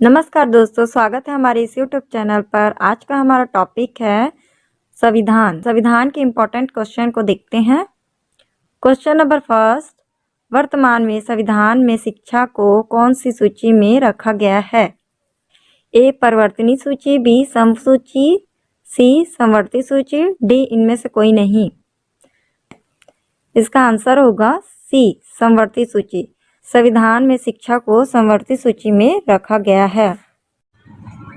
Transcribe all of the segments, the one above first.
नमस्कार दोस्तों, स्वागत है हमारे इस यूट्यूब चैनल पर। आज का हमारा टॉपिक है संविधान। संविधान के इम्पोर्टेंट क्वेश्चन को देखते हैं। क्वेश्चन नंबर फर्स्ट, वर्तमान में संविधान में शिक्षा को कौन सी सूची में रखा गया है? ए परिवर्तनीय सूची, बी सम सूची, सी समवर्ती सूची, डी इनमें से कोई नहीं। इसका आंसर होगा सी समवर्ती सूची। संविधान में शिक्षा को समवर्ती सूची में रखा गया है।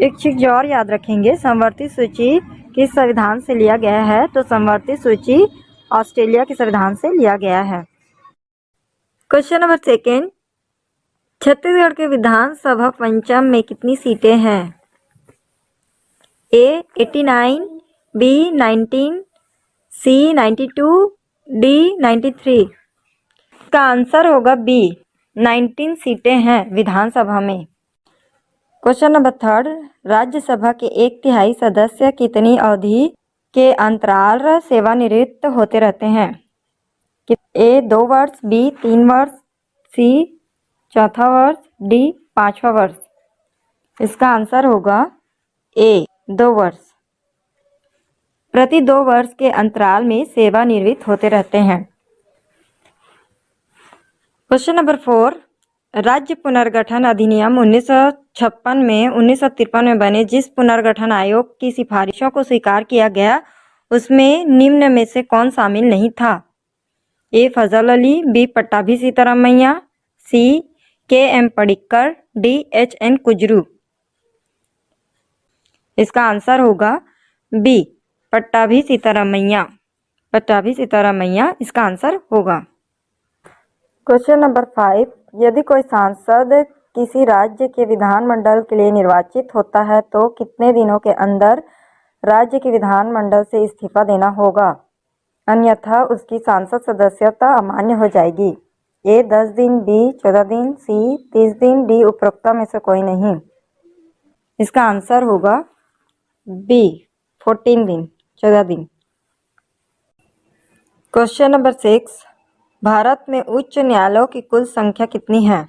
एक चीज और याद रखेंगे, समवर्ती सूची किस संविधान से लिया गया है? तो समवर्ती सूची ऑस्ट्रेलिया के संविधान से लिया गया है। क्वेश्चन नंबर सेकेंड, छत्तीसगढ़ के विधानसभा पंचम में कितनी सीटें हैं? ए 89, बी 19, सी 92, डी 93। का आंसर होगा बी 19 सीटें हैं विधानसभा में। क्वेश्चन नंबर थर्ड, राज्यसभा के 1/3 सदस्य कितनी अवधि के अंतराल सेवानिवृत्त होते रहते हैं? ए 2 वर्ष, बी 3 वर्ष, सी 4था वर्ष, डी 5वां वर्ष। इसका आंसर होगा ए 2 वर्ष। प्रति 2 वर्ष के अंतराल में सेवानिवृत्त होते रहते हैं। क्वेश्चन नंबर 4, राज्य पुनर्गठन अधिनियम 1956 में 1953 में बने जिस पुनर्गठन आयोग की सिफारिशों को स्वीकार किया गया उसमें निम्न में से कौन शामिल नहीं था? A Fazal Ali, B Pattabhi Sitaramayya, C K M. Panikkar, D H N. Kunzru. इसका आंसर होगा बी पट्टाभी सीतारामैया। पट्टाभी सीतारामैया इसका आंसर होगा। क्वेश्चन नंबर 5, यदि कोई सांसद किसी राज्य के विधानमंडल के लिए निर्वाचित होता है तो कितने दिनों के अंदर राज्य के विधानमंडल से इस्तीफा देना होगा, अन्यथा उसकी सांसद सदस्यता अमान्य हो जाएगी? ए 10 दिन, बी 14 दिन, सी 30 दिन, डी उपरोक्त में से कोई नहीं। इसका आंसर होगा बी 14 दिन, 14 दिन। क्वेश्चन नंबर 6, भारत में उच्च न्यायालयों की कुल संख्या कितनी है?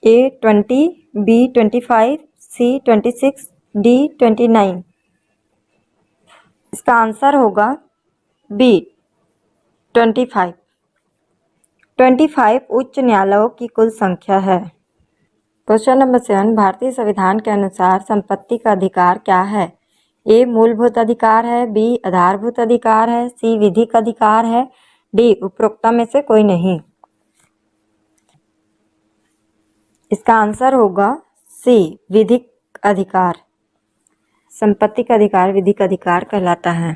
ए 20, बी 25, सी 26, डी 29। इसका आंसर होगा बी 25। 25 उच्च न्यायालयों की कुल संख्या है। क्वेश्चन नंबर 7, भारतीय संविधान के अनुसार संपत्ति का अधिकार क्या है? ए मूलभूत अधिकार है, बी आधारभूत अधिकार है, सी विधिक अधिकार है, डी उपरोक्त में से कोई नहीं। इसका आंसर होगा सी विधिक अधिकार। संपत्ति का अधिकार विधिक अधिकार कहलाता है।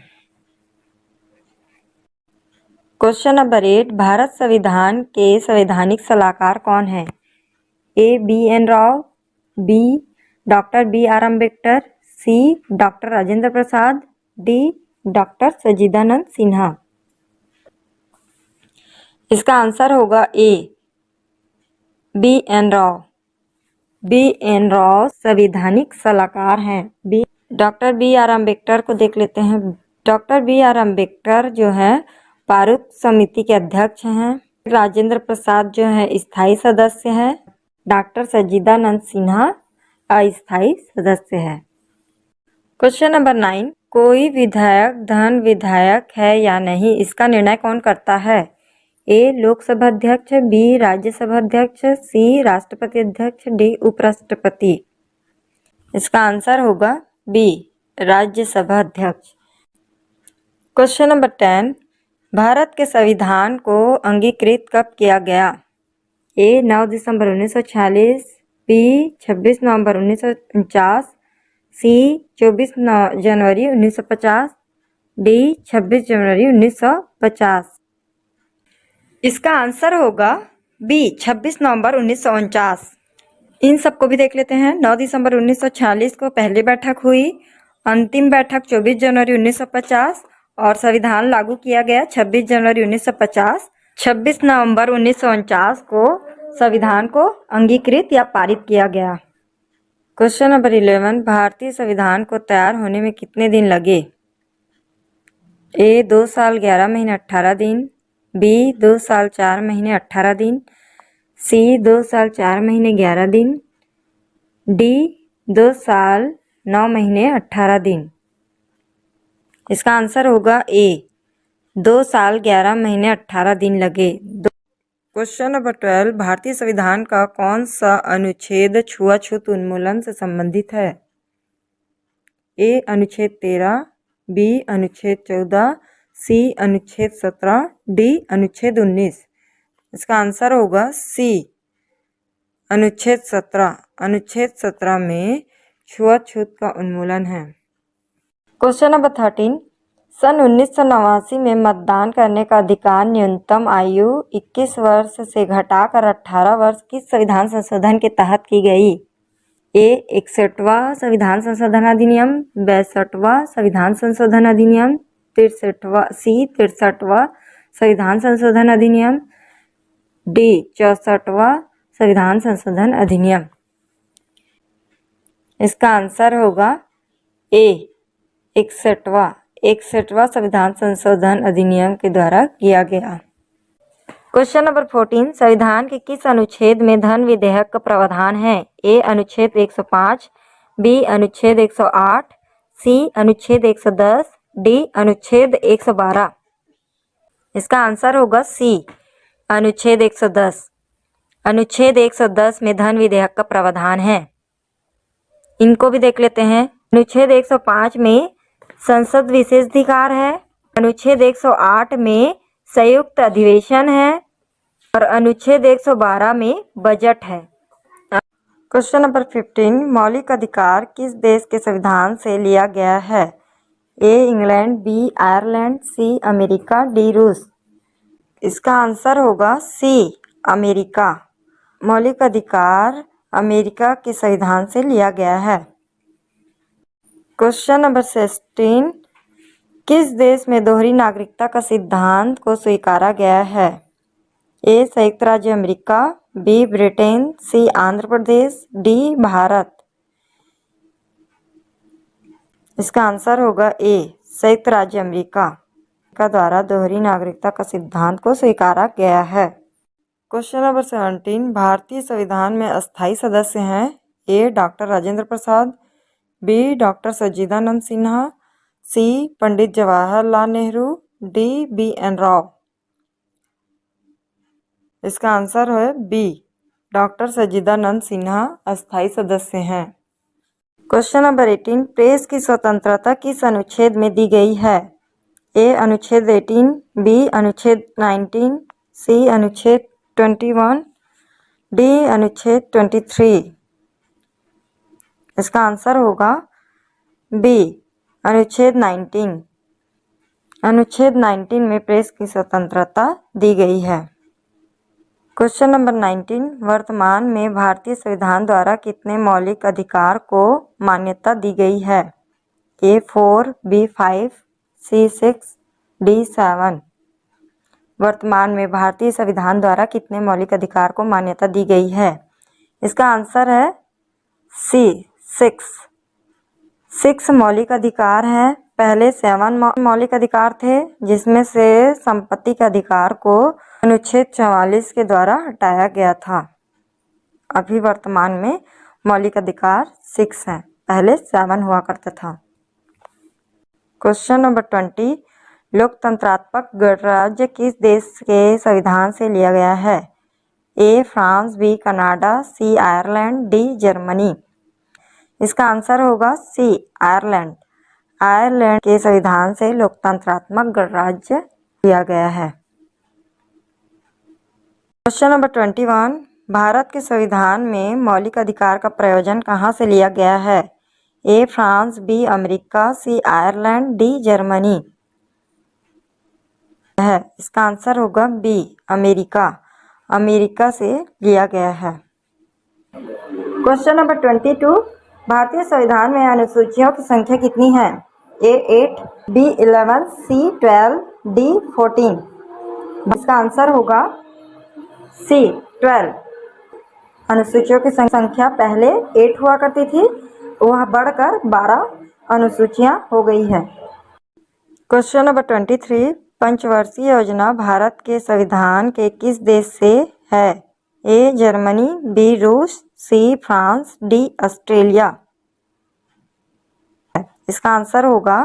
क्वेश्चन नंबर 8, भारत संविधान के संवैधानिक सलाहकार कौन है? A B N. Rao, B doctor B R. Ambedkar, C doctor Rajendra Prasad, D doctor Sachchidananda Sinha. इसका आंसर होगा A B N. Rao. B N. Rao संवैधानिक सलाहकार हैं। Doctor B R. अम्बेडकर को देख लेते हैं। Doctor B R. अम्बेडकर जो है पारुक समिति के अध्यक्ष हैं। राजेंद्र प्रसाद जो है स्थायी सदस्य है। डॉक्टर सच्चिदानंद सिन्हा अस्थायी सदस्य है। क्वेश्चन नंबर 9, कोई विधायक धन विधायक है या नहीं, इसका निर्णय कौन करता है? ए लोकसभा अध्यक्ष, बी राज्यसभा अध्यक्ष, सी राष्ट्रपति अध्यक्ष, डी उपराष्ट्रपति। इसका आंसर होगा बी राज्यसभा अध्यक्ष। क्वेश्चन नंबर 10, भारत के संविधान को अंगीकृत कब किया गया? ए 9 दिसंबर 1946, बी 26 नवंबर 1949, सी 24 जनवरी 1950, डी 26 जनवरी 1950। इसका आंसर होगा बी 26 नवंबर 1949। इन सबको भी देख लेते हैं। 9 दिसंबर 1946 को पहली बैठक हुई, अंतिम बैठक 24 जनवरी 1950 और संविधान लागू किया गया 26 जनवरी 1950। 26 नवंबर 1949 को संविधान को अंगीकृत या पारित किया गया। क्वेश्चन नंबर 11, भारतीय संविधान को तैयार होने में कितने दिन लगे? ए 2 साल 11 महीने 18 दिन, बी 2 साल 4 महीने 18 दिन, सी 2 साल 4 महीने 11 दिन, डी 2 साल 9 महीने 18 दिन। इसका आंसर होगा ए 2 साल 11 महीने 18 दिन लगे। क्वेश्चन नंबर 12, भारतीय संविधान का कौन सा अनुच्छेद छुआछूत उन्मूलन से संबंधित है? ए अनुच्छेद 13, बी अनुच्छेद 14, सी अनुच्छेद 17, डी अनुच्छेद 19। इसका आंसर होगा सी अनुच्छेद 17। अनुच्छेद 17 में छुआछूत का उन्मूलन है। क्वेश्चन नंबर 13, सन 1989 में मतदान करने का अधिकार न्यूनतम आयु 21 वर्ष से घटाकर 18 वर्ष किस संविधान संशोधन के तहत की गई? ए 61वां संविधान संशोधन अधिनियम, 62वां संविधान संशोधन अधिनियम, 63वां संविधान संशोधन अधिनियम, डी 64वां संविधान संशोधन अधिनियम। इसका आंसर होगा ए 61वां संविधान संशोधन अधिनियम के द्वारा किया गया। क्वेश्चन नंबर 14, संविधान के किस अनुच्छेद में धन विधेयक का प्रावधान है? ए अनुच्छेद 105, बी अनुच्छेद 108, सी अनुच्छेद 110, डी अनुच्छेद 112। इसका आंसर होगा सी अनुच्छेद 110। अनुच्छेद 110 में धन विधेयक का प्रावधान है। इनको भी देख लेते हैं। अनुच्छेद 105 में संसद विशेषाधिकार है, अनुच्छेद 108 में संयुक्त अधिवेशन है और अनुच्छेद 112 में बजट है। क्वेश्चन नंबर 15, मौलिक अधिकार किस देश के संविधान से लिया गया है? A England, B Ireland, C America, D रूस। इसका आंसर होगा सी अमेरिका। मौलिक अधिकार अमेरिका के संविधान से लिया गया है। क्वेश्चन नंबर 16, किस देश में दोहरी नागरिकता का सिद्धांत को स्वीकारा गया है? ए संयुक्त राज्य अमेरिका, बी ब्रिटेन, सी आंध्र प्रदेश, डी भारत। इसका आंसर होगा ए संयुक्त राज्य अमेरिका का द्वारा दोहरी नागरिकता का सिद्धांत को स्वीकारा गया है। क्वेश्चन नंबर 17, भारतीय संविधान में अस्थायी सदस्य हैं? A doctor Rajendra Prasad, B doctor Sachchidananda Sinha, C Pandit Jawaharlal Nehru, D B N Rao. इसका आंसर है बी डॉक्टर सच्चिदानंद सिन्हा अस्थायी सदस्य हैं। क्वेश्चन नंबर 18, प्रेस की स्वतंत्रता किस अनुच्छेद में दी गई है? ए अनुच्छेद 18, बी अनुच्छेद 19, सी अनुच्छेद 21, डी अनुच्छेद 23। इसका आंसर होगा बी अनुच्छेद 19। अनुच्छेद 19 में प्रेस की स्वतंत्रता दी गई है। क्वेश्चन नंबर 19, वर्तमान में भारतीय संविधान द्वारा कितने मौलिक अधिकार को मान्यता दी गई है? ए 4, बी 5, सी 6, डी 7। वर्तमान में भारतीय संविधान द्वारा कितने मौलिक अधिकार को मान्यता दी गई है? इसका आंसर है सी 6 मौलिक अधिकार हैं। पहले 7 मौलिक अधिकार थे, जिसमें से संपत्ति के अधिकार को अनुच्छेद 44 के द्वारा हटाया गया था। अभी वर्तमान में मौलिक अधिकार 6 हैं, पहले 7 हुआ करता था। क्वेश्चन नंबर 20, लोकतंत्रात्मक गणराज्य किस देश के संविधान से लिया गया है? A France, B Canada, C Ireland, D Germany. इसका आंसर होगा सी आयरलैंड। आयरलैंड के संविधान से लोकतंत्रात्मक गणराज्य लिया गया है। क्वेश्चन नंबर 21, भारत के संविधान में मौलिक अधिकार का प्रयोजन कहाँ से लिया गया है? A France, B America, C Ireland, D Germany है। इसका आंसर होगा बी अमेरिका। अमेरिका से लिया गया है। क्वेश्चन नंबर 22, भारतीय संविधान में अनुसूचियों की संख्या कितनी है? ए 8, बी 11, सी 12, डी 14। इसका आंसर होगा सी 12। अनुसूचियों की संख्या पहले 8 हुआ करती थी, वह बढ़कर 12 अनुसूचियां हो गई है। क्वेश्चन नंबर 23, पंचवर्षीय योजना भारत के संविधान के किस देश से है? ए जर्मनी, बी रूस, सी फ्रांस, डी ऑस्ट्रेलिया। इसका आंसर होगा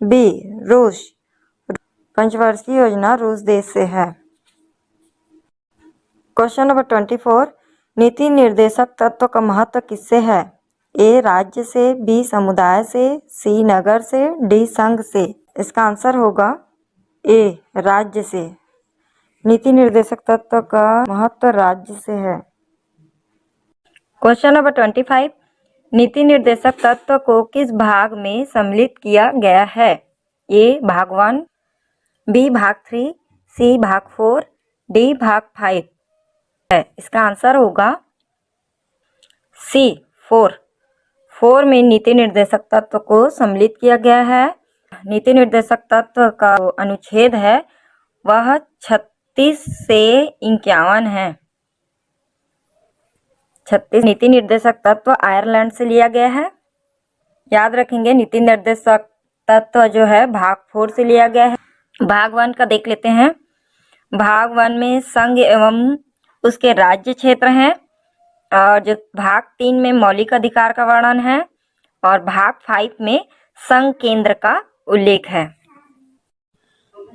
बी रूस। पंचवर्षीय योजना रूस देश से है। क्वेश्चन नंबर 24, नीति निर्देशक तत्व का महत्व किससे है? ए राज्य से, बी समुदाय से, सी नगर से, डी संघ से। इसका आंसर होगा ए राज्य से। नीति निर्देशक तत्व का महत्व राज्य से है। क्वेश्चन नंबर 25, नीति निर्देशक तत्व को किस भाग में सम्मिलित किया गया है? ए भाग 1, बी भाग 3, सी भाग 4, डी भाग 5 है। इसका आंसर होगा सी 4 में नीति निर्देशक तत्व को सम्मिलित किया गया है। नीति निर्देशक तत्व का अनुच्छेद है वह 36 से 51 है। 36 नीति निर्देशक तत्व आयरलैंड से लिया गया है। याद रखेंगे नीति निर्देशक तत्व जो है भाग 4 से लिया गया है। भाग 1 का देख लेते हैं। भाग 1 में संघ एवं उसके राज्य क्षेत्र हैं, और जो भाग 3 में मौलिक अधिकार का वर्णन है, और भाग 5 में संघ केंद्र का उल्लेख है।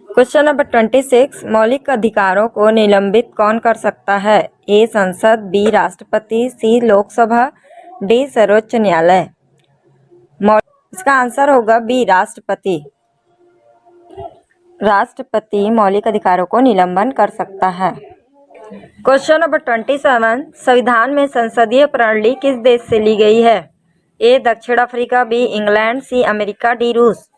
क्वेश्चन नंबर 26, मौलिक अधिकारों को निलंबित कौन कर सकता है? ए संसद, बी राष्ट्रपति, सी लोकसभा, डी सर्वोच्च न्यायालय। इसका आंसर होगा बी राष्ट्रपति। राष्ट्रपति मौलिक अधिकारों को निलंबन कर सकता है। क्वेश्चन नंबर 27, संविधान में संसदीय प्रणाली किस देश से ली गई है? ए दक्षिण Africa, B England, C America, D रूस।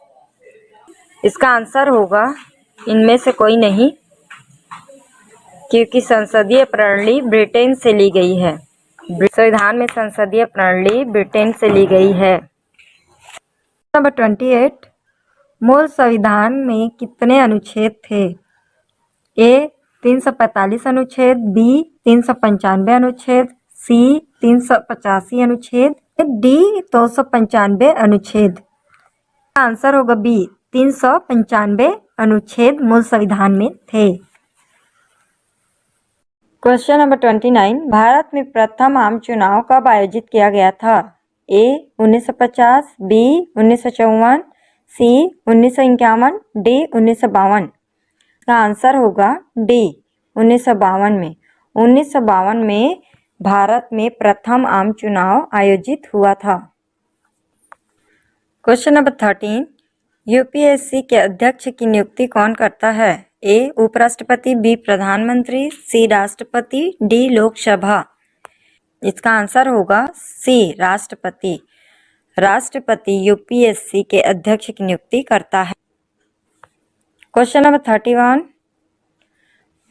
इसका आंसर होगा इनमें से कोई नहीं, क्योंकि संसदीय प्रणाली ब्रिटेन से ली गई है। संविधान में संसदीय प्रणाली ब्रिटेन से ली गई है। नंबर 28, मूल संविधान में कितने अनुच्छेद थे? ए 345 अनुच्छेद, बी 395 अनुच्छेद, सी 385 अनुच्छेद, डी 295 अनुच्छेद। आंसर होगा बी 395 अनुच्छेद मूल संविधान में थे। क्वेश्चन नंबर 29, भारत में प्रथम आम चुनाव कब आयोजित किया गया था? ए 1950, बी 1954, सी 1951, डी 1952। इसका आंसर होगा डी 1952 में। 1952 में भारत में प्रथम आम चुनाव आयोजित हुआ था। क्वेश्चन नंबर 13, यूपीएससी के अध्यक्ष की नियुक्ति कौन करता है? ए उपराष्ट्रपति, बी प्रधानमंत्री, सी राष्ट्रपति, डी लोकसभा। इसका आंसर होगा सी राष्ट्रपति। राष्ट्रपति यूपीएससी के अध्यक्ष की नियुक्ति करता है। क्वेश्चन नंबर 31,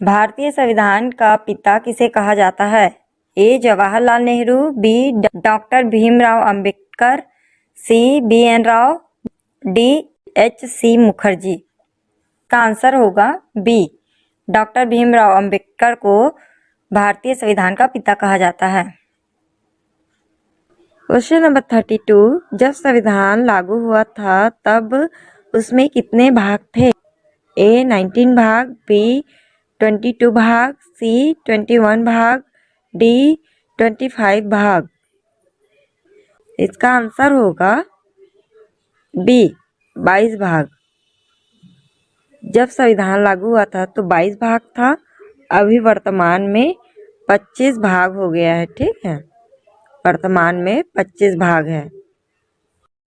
भारतीय संविधान का पिता किसे कहा जाता है? ए जवाहरलाल नेहरू, बी डॉक्टर भीमराव अंबेडकर, सी BN Rao, D HC Mukherjee. का आंसर होगा बी डॉक्टर भीमराव अंबेडकर को भारतीय संविधान का पिता कहा जाता है। क्वेश्चन नंबर 32, जब संविधान लागू हुआ था तब उसमें कितने भाग थे? ए 19 भाग, बी 22 भाग, सी 21 भाग, डी 25 भाग। इसका आंसर होगा बी 22 भाग। जब संविधान लागू हुआ था तो 22 भाग था, अभी वर्तमान में 25 भाग हो गया है। ठीक है, वर्तमान में 25 भाग है।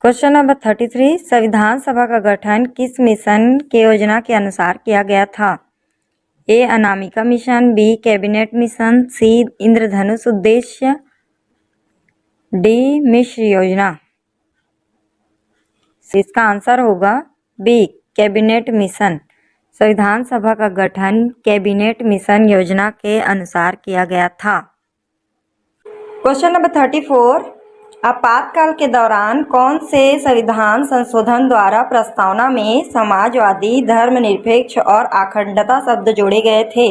क्वेश्चन नंबर 33, संविधान सभा का गठन किस मिशन के योजना के अनुसार किया गया था? A Anamika mission, B cabinet mission, C Indradhanush उद्देश्य, डी मिश्र योजना। इसका आंसर होगा बी कैबिनेट मिशन। संविधान सभा का गठन कैबिनेट मिशन योजना के अनुसार किया गया था। क्वेश्चन नंबर 34, आपातकाल के दौरान कौन से संविधान संशोधन द्वारा प्रस्तावना में समाजवादी, धर्मनिरपेक्ष और अखंडता शब्द जोड़े गए थे?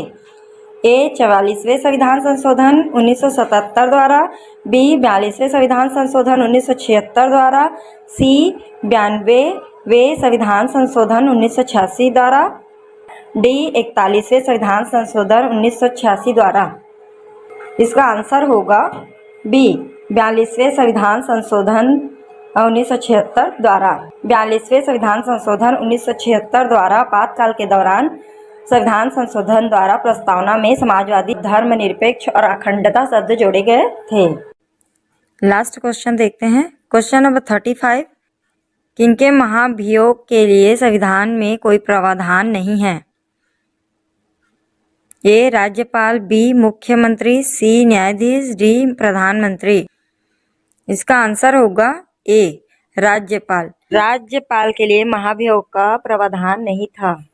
ए 44वें संविधान संशोधन 1977 द्वारा, बी 42वें संविधान संशोधन 1976 द्वारा, सी 92वें संविधान संशोधन 1986 द्वारा, डी 41वें संविधान संशोधन 1986 द्वारा। इसका आंसर होगा बी 42वें संविधान संशोधन 1976 द्वारा 42वें संविधान संशोधन 1976 द्वारा आपातकाल के दौरान संविधान संशोधन द्वारा प्रस्तावना में समाजवादी, धर्मनिरपेक्ष और अखंडता शब्द जोड़े गए थे। लास्ट क्वेश्चन देखते हैं। क्वेश्चन नंबर 35, किनके महाभियोग के लिए संविधान में कोई प्रावधान नहीं है? ए राज्यपाल, बी मुख्यमंत्री, सी न्यायाधीश, डी प्रधानमंत्री। इसका आंसर होगा ए राज्यपाल। राज्यपाल के लिए महाभियोग का प्रावधान नहीं था।